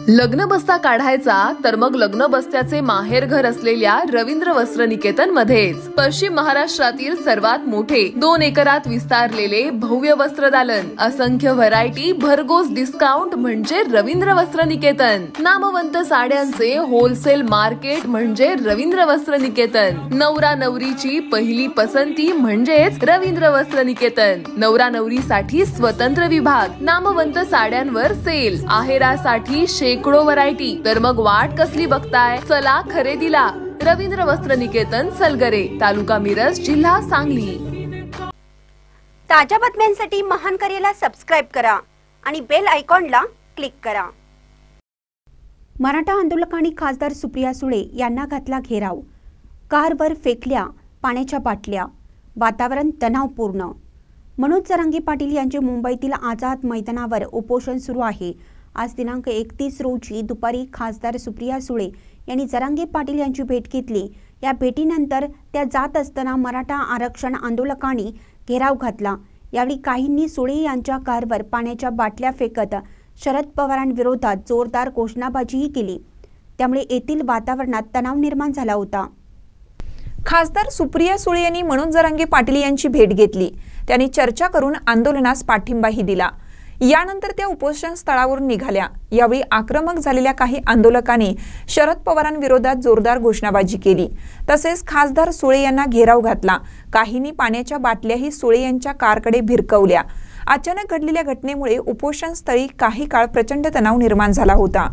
लग्न बस्ता काढायचा तर मग लग्न बस्त्याचे माहेर घर असलेल्या रवींद्र वस्त्र निकेतन मध्येच पश्चिम महाराष्ट्रातील सर्वात मोठे 2 एकरात विस्तारलेले भव्य वस्त्र दालन, असंख्य व्हरायटी, भरघोस डिस्काउंट म्हणजे रवींद्र वस्त्र निकेतन। नामवंत साड्यांचे होलसेल मार्केट म्हणजे रवींद्र वस्त्र निकेतन। नवरा नवरीची पहिली पसंती म्हणजेच रवींद्र वस्त्र निकेतन। नवरा नवरीसाठी स्वतंत्र विभाग, नामवंत साड्यांवर सेल, आहेरासाठी शेकडो व्हरायटी। तर मग वाट कसली बघताय, चला खरेदीला। रवींद्र वस्त्र निकेतन, सलगरे, तालुका मिरज, जिल्हा सांगली। ताज्या बातम्यांसाठी महान करेला सबस्क्राइब करा आणि बेल आयकॉनला क्लिक करा। मराठा आंदोलकांनी खासदार सुप्रिया सुळे यांना घातला घेराव, कारवर फेकल्या पाण्याच्या बाटल्या, वातावरण तणावपूर्ण। मनोज जरांगे पाटील यांचे मुंबईतील आझाद मैदानावर उपोषण सुरू आहे। आज दिनांक 31 रोजी दुपारी खासदार सुप्रिया सुळे यांनी जरांगे पाटील यांची भेट घेतली। या भेटीनंतर त्या जात असताना मराठा आरक्षण आंदोलकांनी घेराव घातला। यावेळी काहींनी सुळे यांच्या कारवर पाण्याच्या बाटल्या फेकत शरद पवारांविरोधात जोरदार घोषणाबाजीही केली। त्यामुळे येथील वातावरणात तणाव निर्माण झाला होता। खासदार सुप्रिया सुळे यांनी मनोज जरांगे पाटील यांची भेट घेतली। त्यांनी चर्चा करून आंदोलनास पाठिंबाही दिला। यानंतर त्या उपोषण स्थळावरून निघाल्या। यावेळी आक्रमक झालेल्या काही आंदोलकांनी शरद पवारांविरोधात जोरदार घोषणाबाजी केली। तसेच खासदार सुळे यांना घेराव घातला। काहींनी पाण्याच्या बाटल्याही सुळे यांच्या कारकडे भिरकवल्या। अचानक घडलेल्या घटनेमुळे उपोषण स्थळी काही काळ प्रचंड तणाव निर्माण झाला होता।